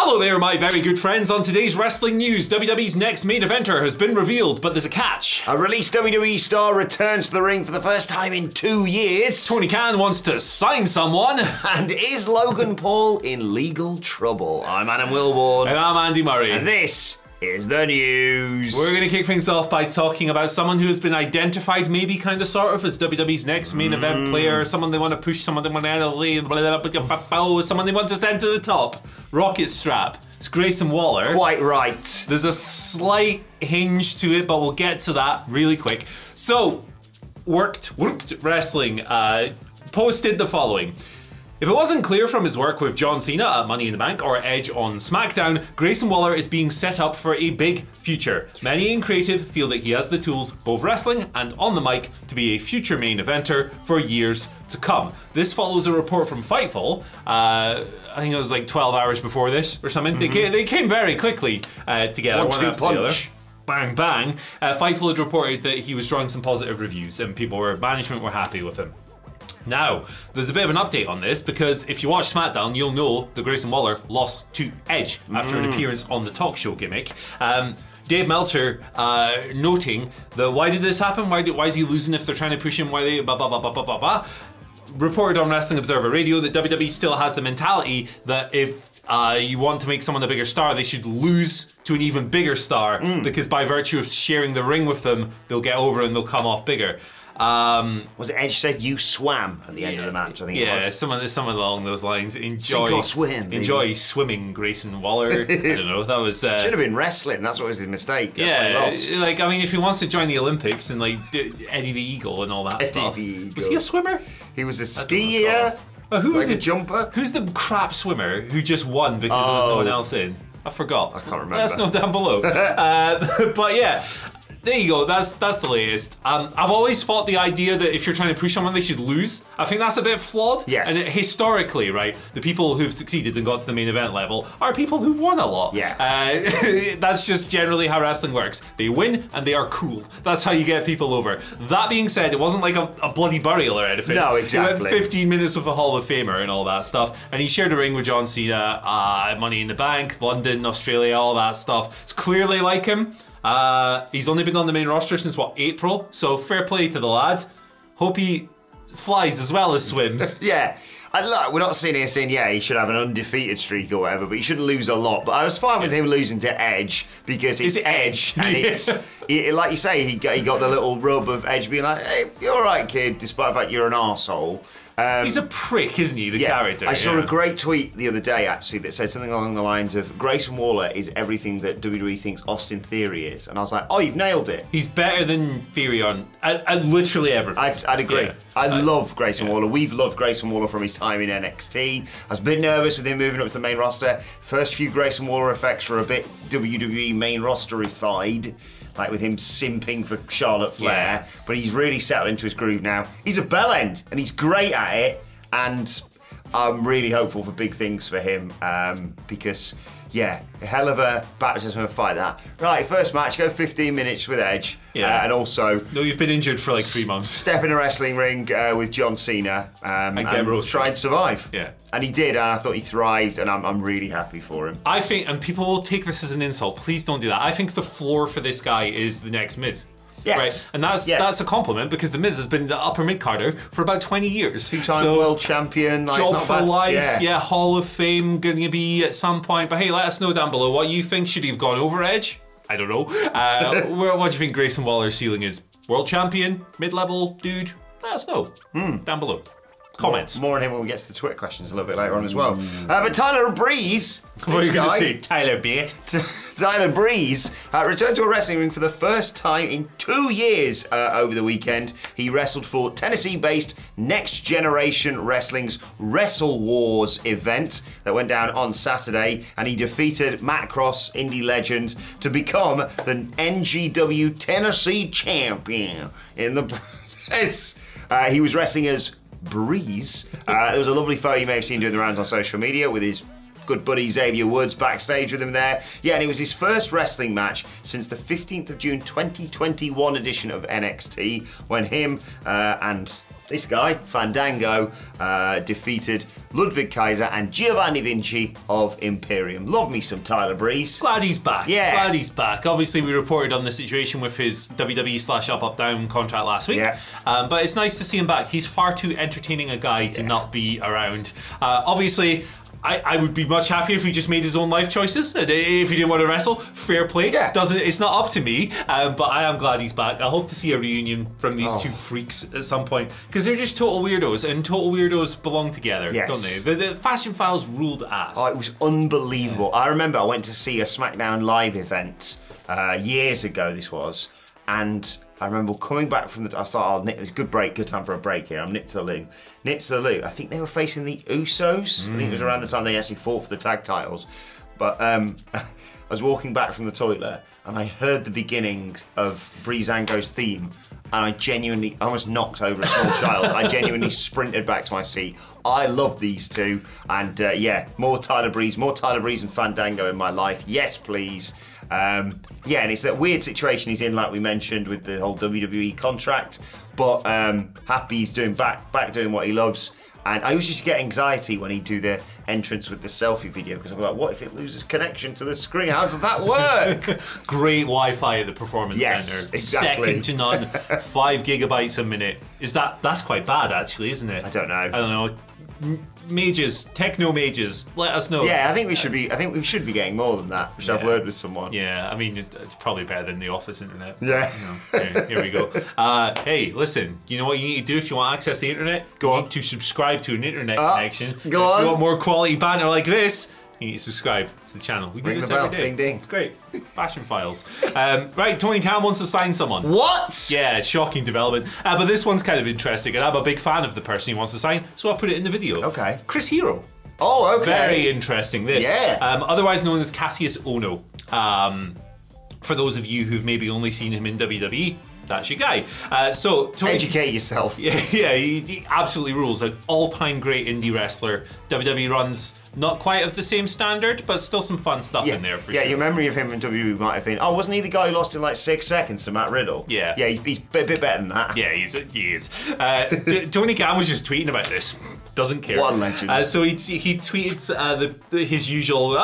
Hello there, my very good friends. On today's wrestling news, WWE's next main eventer has been revealed, but there's a catch. A released WWE star returns to the ring for the first time in 2 years. Tony Khan wants to sign someone. And is Logan Paul in legal trouble? I'm Adam Wilborn. And I'm Andy Murray. And this is the news. We're going to kick things off by talking about someone who has been identified, maybe kind of sort of, as WWE's next main event player, someone they want to push, someone they want to elevate, someone they want to send to the top. Rocket strap. It's Grayson Waller. Quite right. There's a slight hinge to it, but we'll get to that really quick. So, Worked Wrestling posted the following. If it wasn't clear from his work with John Cena at Money in the Bank or Edge on SmackDown, Grayson Waller is being set up for a big future. Many in creative feel that he has the tools, both wrestling and on the mic, to be a future main eventer for years to come. This follows a report from Fightful, I think it was like 12 hours before this or something. They came very quickly together. One after the other. Bang, bang. Fightful had reported that he was drawing some positive reviews and management were happy with him. Now, there's a bit of an update on this because if you watch SmackDown, you'll know that Grayson Waller lost to Edge after an appearance on the talk show gimmick. Dave Meltzer noting that why did this happen? Why is he losing if they're trying to push him? Why they blah blah blah blah blah blah blah. Reported on Wrestling Observer Radio that WWE still has the mentality that if you want to make someone a bigger star, they should lose to an even bigger star because by virtue of sharing the ring with them, they'll get over and they'll come off bigger. Was it Edge said you swam at the end of the match? I think it was. Yeah, something along those lines. Sink or swim. Enjoy swimming, Grayson Waller. I don't know. That was should have been wrestling. That's what was his mistake. That's why he lost. Like I mean, if he wants to join the Olympics and like Eddie the Eagle and all that stuff. Was he a swimmer? He was a skier. Who was a jumper? Who's the crap swimmer who just won because there was no one else in? I forgot. I can't remember. Let us know down below. But yeah. There you go, that's the latest. I've always thought the idea that if you're trying to push someone, they should lose. I think that's a bit flawed. Yes. And historically, right, the people who've succeeded and got to the main event level are people who've won a lot. Yeah. That's just generally how wrestling works. They win and they are cool. That's how you get people over. That being said, it wasn't like a bloody burial or anything. No, exactly. He went 15 minutes with a Hall of Famer and all that stuff. And he shared a ring with John Cena, Money in the Bank, London, Australia, all that stuff. It's clearly like him. He's only been on the main roster since April, so fair play to the lad. Hope he flies as well as swims. Yeah, and look, we're not sitting here saying he should have an undefeated streak or whatever, but he shouldn't lose a lot. But I was fine with him losing to Edge because it's Edge, and it's like you say, he got the little rub of Edge being like, "Hey, you're all right, kid," despite the fact you're an arsehole. He's a prick, isn't he, the character? I saw a great tweet the other day, actually, that said something along the lines of, Grayson Waller is everything that WWE thinks Austin Theory is. And I was like, oh, you've nailed it. He's better than Theory on literally everything. I'd agree. Yeah. I love Grayson Waller. We've loved Grayson Waller from his time in NXT. I was a bit nervous with him moving up to the main roster. First few Grayson Waller effects were a bit WWE main rosterified. Like with him simping for Charlotte Flair, but he's really settled into his groove now. He's a bellend, and he's great at it, and I'm really hopeful for big things for him, because, a hell of a baptism of fire that. Right, first match, go 15 minutes with Edge, and also... No, you've been injured for like 3 months. Step in a wrestling ring with John Cena, and try and survive. Yeah. And he did, and I thought he thrived, and I'm really happy for him. I think, and people will take this as an insult, please don't do that. I think the floor for this guy is the next Miz. Yes. Right? And that's a compliment because the Miz has been the upper mid-carder for about 20 years. Two-time world champion. Like, job not for bad. life, Hall of Fame going to be at some point. But hey, let us know down below what you think. Should he have gone over Edge? I don't know. What do you think Grayson Waller's ceiling is? World champion? Mid-level dude? Let us know down below. Comments. More on him when we get to the Twitter questions a little bit later on as well. But Tyler Breeze... What are you going to say? Tyler Bate? Tyler Breeze returned to a wrestling ring for the first time in 2 years over the weekend. He wrestled for Tennessee-based Next Generation Wrestling's Wrestle Wars event that went down on Saturday, and he defeated Matt Cross, indie legend, to become the NGW Tennessee champion. In the process, he was wrestling as Breeze. There was a lovely photo you may have seen doing the rounds on social media with his good buddy Xavier Woods backstage with him there. Yeah, and it was his first wrestling match since the 15th of June 2021 edition of NXT when him and This guy, Fandango, defeated Ludwig Kaiser and Giovanni Vinci of Imperium. Love me some Tyler Breeze. Glad he's back. Yeah. Glad he's back. Obviously, we reported on the situation with his WWE/up-up-down contract last week. Yeah. But it's nice to see him back. He's far too entertaining a guy to not be around. Obviously, I would be much happier if he just made his own life choices. And if he didn't want to wrestle, fair play. Yeah. It's not up to me. But I am glad he's back. I hope to see a reunion from these two freaks at some point, because they're just total weirdos, and total weirdos belong together, don't they? The Fashion Files ruled ass. Oh, it was unbelievable. I remember I went to see a SmackDown Live event years ago. This was, and I remember coming back from I thought, it was a good break, good time for a break here. I'm nipped to the loo. Nipped to the loo. I think they were facing the Usos. I think it was around the time they actually fought for the tag titles. But I was walking back from the toilet and I heard the beginning of Breezango's theme, and I genuinely almost knocked over a small child. I genuinely sprinted back to my seat. I love these two, and yeah, more Tyler Breeze and Fandango in my life. Yes, please. Yeah, and it's that weird situation he's in, like we mentioned, with the whole WWE contract. But happy he's back doing what he loves. And I used to get anxiety when he'd do the entrance with the selfie video, because I'm like, what if it loses connection to the screen? How does that work? Great Wi-Fi at the Performance Center. Exactly. Second to none. 5 gigabytes a minute. That's quite bad, actually, isn't it? I don't know. I don't know. Mages, techno mages, let us know. Yeah, I think we should be getting more than that. We should have a word with someone. Yeah, I mean, it's probably better than the office internet. Yeah. Here we go. Hey, listen, you know what you need to do if you want to access the internet? Go on. You need to subscribe to an internet connection. Go on. If you want more quality banter like this, you need to subscribe to the channel. We do Ring this the bell. every day. Ding, ding. It's great. Fashion Files. Right, Tony Khan wants to sign someone. What? Yeah, shocking development. But this one's kind of interesting, and I'm a big fan of the person he wants to sign, so I put it in the video. Okay. Chris Hero. Oh, okay. Very interesting, this. Yeah. Otherwise known as Cassius Ohno. For those of you who've maybe only seen him in WWE, that's your guy. So Tony, educate yourself. Yeah, he absolutely rules. An all-time great indie wrestler. WWE runs not quite of the same standard, but still some fun stuff in there for sure. Yeah, your memory of him in WWE might have been, oh, wasn't he the guy who lost in like 6 seconds to Matt Riddle? Yeah. Yeah, he's a bit better than that. Yeah, he is. Tony Khan was just tweeting about this. Doesn't care. What a legend. So he tweeted his usual,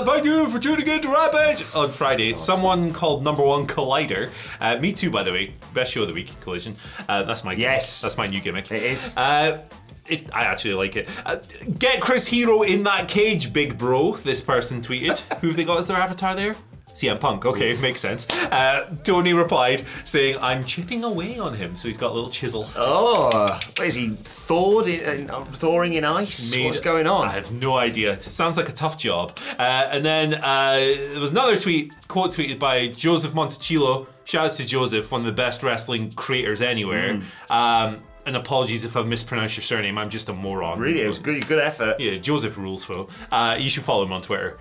thank you for tuning in to Rampage on Friday. Someone called Number One Collider. Me too, by the way. Best show of the week, Collision. That's my That's my new gimmick. It is. I actually like it. Get Chris Hero in that cage, big bro, this person tweeted. Who have they got as their avatar there? CM Punk, okay, makes sense. Tony replied saying, I'm chipping away on him. So he's got a little chisel. Oh, what is he, thawing in ice? What's going on? I have no idea. It sounds like a tough job. And then there was another quote tweeted by Joseph Montecillo. Shout out to Joseph, one of the best wrestling creators anywhere. And apologies if I've mispronounced your surname. I'm just a moron. Really, it was good effort. Yeah, Joseph rules, foe. You should follow him on Twitter.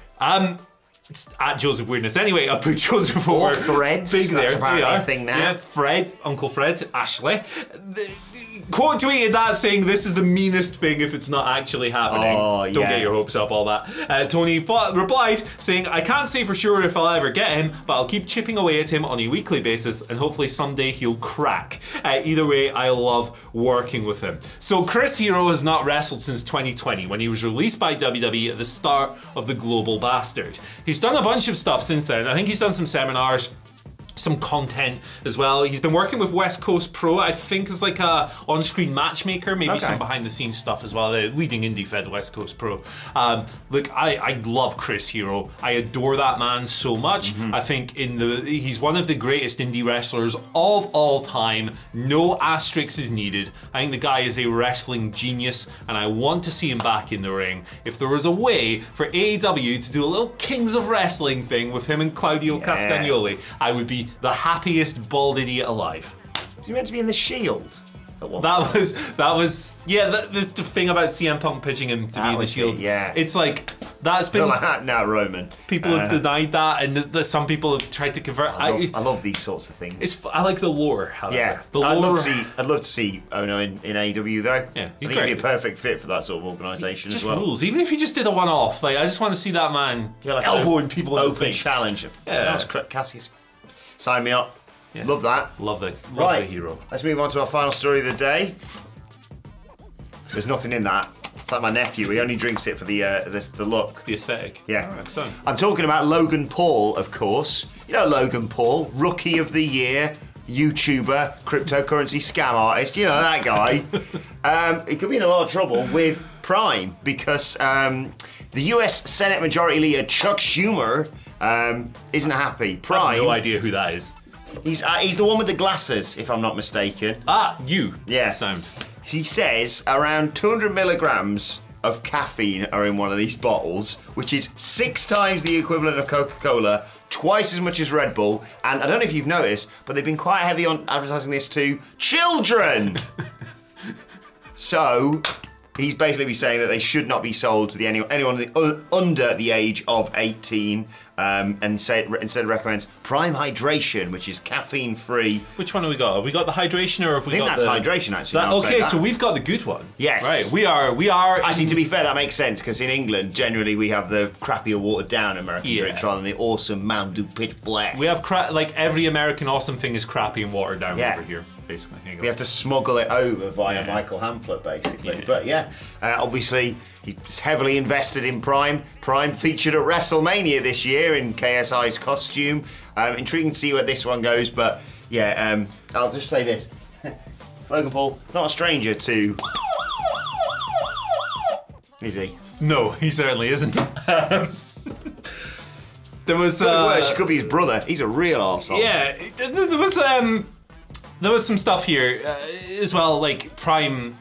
It's at Joseph Weirdness. Anyway, I'll put Joseph over. Or Threads. Big That's there. apparently a thing now. Yeah, Fred, Uncle Fred, Ashley. Quote tweeted that saying this is the meanest thing if it's not actually happening. Oh, yeah. Don't get your hopes up, all that. Tony replied saying, I can't say for sure if I'll ever get him, but I'll keep chipping away at him on a weekly basis and hopefully someday he'll crack. Either way, I love working with him. So Chris Hero has not wrestled since 2020 when he was released by WWE at the start of the Global Bastard. He's done a bunch of stuff since then. I think he's done some seminars, some content as well. He's been working with West Coast Pro, I think, as like a on-screen matchmaker, maybe some behind-the-scenes stuff as well. The leading indie fed West Coast Pro. Look, I love Chris Hero. I adore that man so much. I think he's one of the greatest indie wrestlers of all time. No asterisks is needed. I think the guy is a wrestling genius, and I want to see him back in the ring. If there was a way for AEW to do a little Kings of Wrestling thing with him and Claudio Castagnoli, I would be the happiest bald idiot alive. Was he meant to be in the Shield? That was the thing about CM Punk pitching him to be in the Shield. It's like that's been like that now, Roman. People have denied that, and some people have tried to convert. I love these sorts of things. I like the lore. However. Yeah, the lore. I'd love to see Ono in AEW though. Yeah, I think he'd be a perfect fit for that sort of organisation as well. Rules. Even if he just did a one-off, like I just want to see that man elbowing people in the face. Challenge. Yeah, that's Cassius. Sign me up. Yeah. Love that. Love the hero. Let's move on to our final story of the day. There's nothing in that. It's like my nephew. He only drinks it for the look. The aesthetic. Yeah. All right, so. I'm talking about Logan Paul, of course. You know Logan Paul, Rookie of the Year, YouTuber, cryptocurrency scam artist. You know that guy. He could be in a lot of trouble with Prime because the US Senate Majority Leader Chuck Schumer isn't happy. Prime. I have no idea who that is. He's the one with the glasses, if I'm not mistaken. Ah, you. Yeah. Sound. He says around 200 milligrams of caffeine are in one of these bottles, which is 6 times the equivalent of Coca-Cola, twice as much as Red Bull, and I don't know if you've noticed, but they've been quite heavy on advertising this to children. So he's basically saying that they should not be sold to anyone under the age of 18, and instead recommends Prime Hydration, which is caffeine-free. Which one have we got? Have we got the hydration, or have we got I think that's hydration, actually. Okay, so we've got the good one. Yes. Right, we are... Actually, to be fair, that makes sense, because in England, generally, we have the crappier, watered-down American drinks rather than the awesome Mountain Dew Pitch Black. We have, like, every American awesome thing is crappy and watered down over here, basically. We have to smuggle it over via Michael Hamplet, basically. Yeah. But yeah, obviously, he's heavily invested in Prime. Prime featured at WrestleMania this year in KSI's costume. Intriguing to see where this one goes, but yeah, I'll just say this. Logan Paul, not a stranger to... Is he? No, he certainly isn't. There was... worse, he could be his brother. He's a real arsehole. Yeah, there was some stuff here as well, like Prime...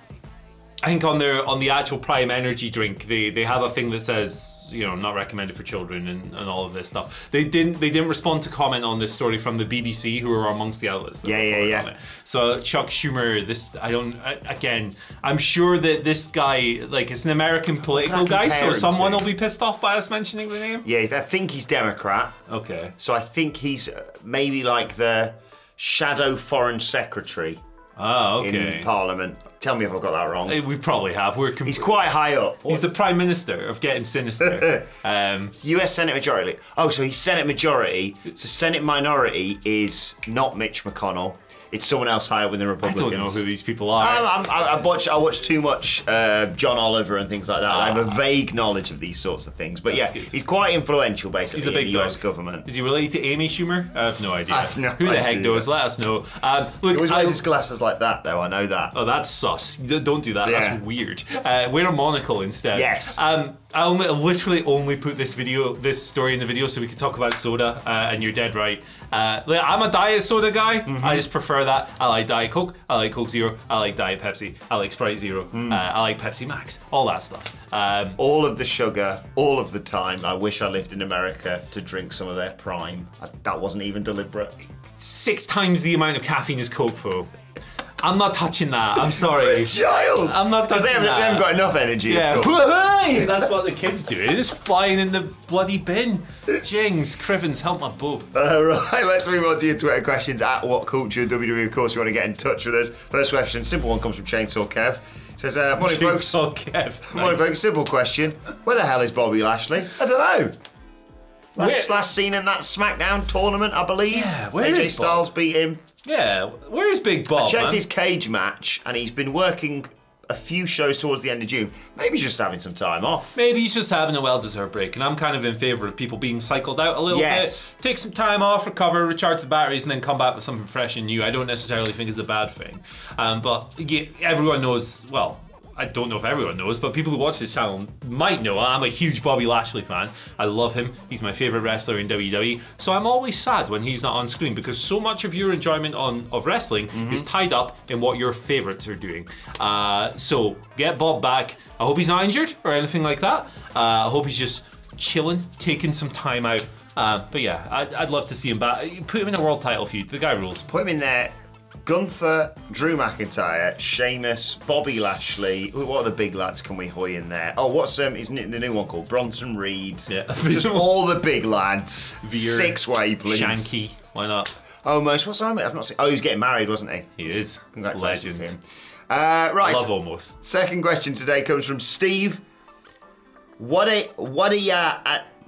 I think on the actual Prime energy drink, they have a thing that says, you know, not recommended for children and all of this stuff. They didn't respond to comment on this story from the BBC, who are amongst the outlets that reported on it. So Chuck Schumer, I'm sure that this guy, like, it's an American political guy, so someone will be pissed off by us mentioning the name. Yeah, I think he's Democrat. Okay. So I think he's maybe like the shadow foreign secretary. Oh, okay. In Parliament. Tell me if I've got that wrong. We probably have. He's quite high up. He's the Prime Minister of getting sinister. US Senate Majority. Oh, so he's Senate Majority. So Senate Minority is not Mitch McConnell. It's someone else higher within Republicans. I don't know who these people are. I watch too much John Oliver and things like that. I have a vague knowledge of these sorts of things. But yeah, he's quite influential, basically, he's a big in the US government. Is he related to Amy Schumer? I have no idea. Who the heck knows? Let us know. Look, he always wears his glasses like that, though. I know that. Oh, that's sus. Don't do that. Yeah. That's weird. Wear a monocle instead. Yes. I literally only put this story in the video so we could talk about soda, and you're dead right. I'm a diet soda guy. I just prefer that. I like Diet Coke. I like Coke Zero. I like Diet Pepsi. I like Sprite Zero. I like Pepsi Max. All that stuff. All of the sugar, all of the time. I wish I lived in America to drink some of their Prime. That wasn't even deliberate. 6 times the amount of caffeine as Coke, though. I'm not touching that. I'm sorry. Child. I'm not touching that. They haven't got enough energy. Yeah. That's what the kids do. They're just flying in the bloody bin. Jings, Crivens, help my boob. Right, let's move on to your Twitter questions at WhatCulture WWE. Of course, you want to get in touch with us. First question, simple one, comes from Chainsaw Kev. It says, morning folks. Chainsaw Kev. Morning folks, simple question. Where the hell is Bobby Lashley? I don't know. Last seen in that SmackDown tournament, I believe. Yeah, where AJ is Styles beat him. Yeah, where's Big Bob? I checked his cage match, and he's been working a few shows towards the end of June. Maybe he's just having some time off. Maybe he's just having a well-deserved break, and I'm kind of in favour of people being cycled out a little bit. Take some time off, recover, recharge the batteries, and then come back with something fresh and new. I don't necessarily think it's a bad thing. But yeah, everyone knows, well, I don't know if everyone knows, but people who watch this channel might know I'm a huge Bobby Lashley fan. I love him. He's my favourite wrestler in WWE. So I'm always sad when he's not on screen because so much of your enjoyment of wrestling is tied up in what your favourites are doing. So get Bob back. I hope he's not injured or anything like that. I hope he's just chilling, taking some time out. But yeah, I'd love to see him back. Put him in a world title feud. The guy rules. Put him in there. Gunther, Drew McIntyre, Sheamus, Bobby Lashley. What other big lads can we hoy in there? Oh, what's the new one called? Bronson Reed. Yeah. Just all the big lads. Veer, 6-way, please. Shanky. Why not? Almost. What's that? I've not seen. Oh, he was getting married, wasn't he? He is. Congratulations Legend. to him. Right. Love almost. Second question today comes from Steve. What are ya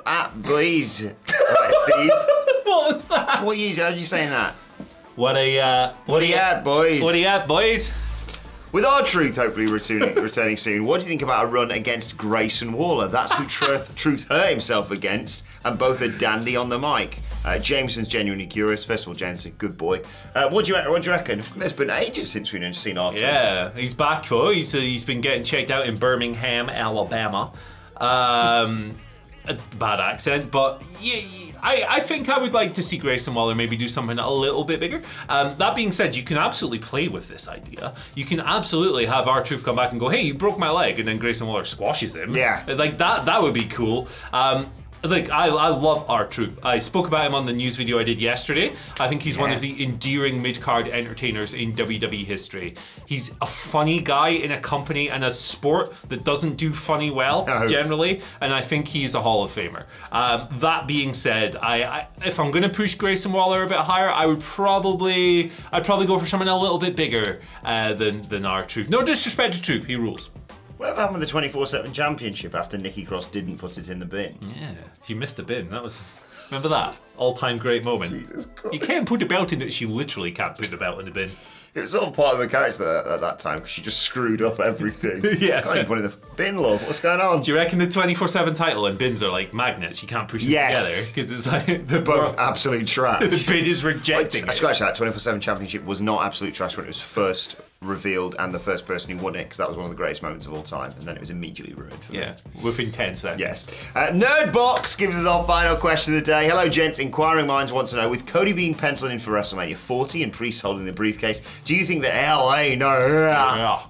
at boys? Right, Steve. What was that? How are you saying that? What are you at, boys? What are you at, boys? What are you at, boys? With R-Truth hopefully returning soon, what do you think about a run against Grayson Waller? That's who Truth hurt himself against, and both are dandy on the mic. Jameson's genuinely curious. First of all, Jameson, good boy. What do you reckon? It's been ages since we've seen R-Truth. Yeah, he's back, though. He's been getting checked out in Birmingham, Alabama. A bad accent, but yeah, I think I would like to see Grayson Waller maybe do something a little bit bigger. That being said, you can absolutely play with this idea. You can absolutely have R-Truth come back and go, hey, you broke my leg, and then Grayson Waller squashes him. Yeah. Like, that would be cool. Like, I love R-Truth. I spoke about him on the news video I did yesterday. I think he's one of the endearing mid-card entertainers in WWE history. He's a funny guy in a company and a sport that doesn't do funny well, generally, and I think he's a Hall of Famer. That being said, if I'm gonna push Grayson Waller a bit higher, I'd probably go for something a little bit bigger than R-Truth. No disrespect to Truth, he rules. What happened with the 24/7 championship after Nikki Cross didn't put it in the bin? Yeah, he missed the bin. Remember that? All-time great moment. Jesus Christ. You can't put the belt in it. She literally can't put the belt in the bin. It was sort of part of her character at that time because she just screwed up everything. Yeah. Can't even put it in the bin, love. What's going on? Do you reckon the 24/7 title and bins are like magnets? You can't push them together because it's like they're both absolute trash. The bin is rejecting I scratched that. 24/7 championship was not absolute trash when it was first revealed and the first person who won it because that was one of the greatest moments of all time, and then it was immediately ruined for me. Yeah, with intent then. Yes. Nerdbox gives us our final question of the day. Hello, gents. Inquiring minds want to know, with Cody being penciled in for WrestleMania 40 and Priest holding the briefcase, do you think that LA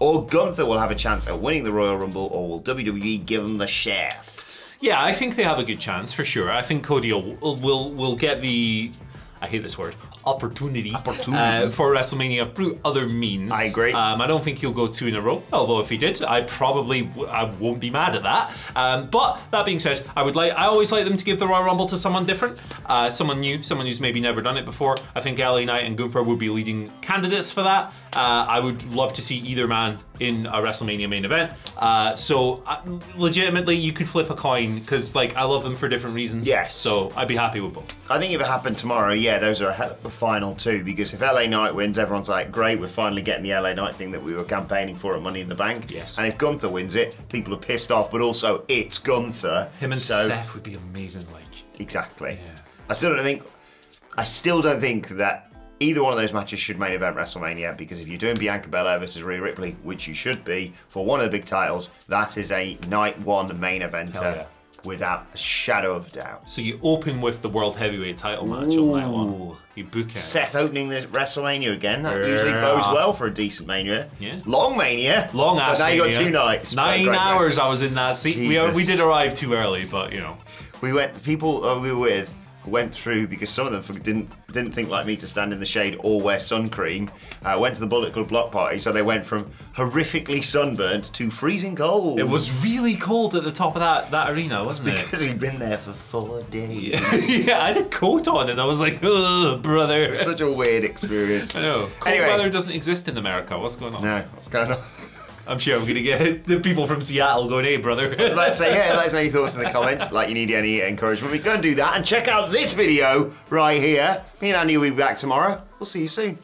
or Gunther will have a chance at winning the Royal Rumble, or will WWE give them the shaft? Yeah, I think they have a good chance for sure. I think Cody will get the, I hate this word, opportunity for WrestleMania through other means. I agree. I don't think he'll go 2 in a row, although if he did, I won't be mad at that. But that being said, I always like them to give the Royal Rumble to someone different, someone new, someone who's maybe never done it before. I think LA Knight and Gunther would be leading candidates for that. I would love to see either man in a WrestleMania main event. Legitimately, you could flip a coin because, like, I love them for different reasons. Yes. So I'd be happy with both. I think if it happened tomorrow, yeah, those are a hell of a final too, because if LA Knight wins, everyone's like, great, we're finally getting the LA Knight thing that we were campaigning for at Money in the Bank. Yes. And if Gunther wins it, people are pissed off, but also it's Gunther. Him and Seth would be amazing, like. Exactly. Yeah. I still don't think that either one of those matches should main event WrestleMania, because if you're doing Bianca Belair versus Rhea Ripley, which you should be, for one of the big titles, that is a night one main eventer without a shadow of a doubt. So you open with the World Heavyweight title match on night one. You book it. Seth opening the WrestleMania again, that usually bodes well for a decent Mania. Yeah. Long Mania. Long ass But now Mania. you got 2 nights. 9 hours I was in that seat. We did arrive too early, but you know. The people we were with went through, because some of them didn't think like me to stand in the shade or wear sun cream, went to the Bullet Club block party, so they went from horrifically sunburnt to freezing cold. It was really cold at the top of that arena, wasn't it? Because we'd been there for 4 days. Yeah, I had a coat on and I was like, ugh, brother. It was such a weird experience. I know. Cold weather doesn't exist in America. What's going on? No, what's going on? I'm sure I'm going to get the people from Seattle going, hey, brother. Let's say, yeah, let us know your thoughts in the comments. Like you need any encouragement, we go and do that. And check out this video right here. Me and Andy will be back tomorrow. We'll see you soon.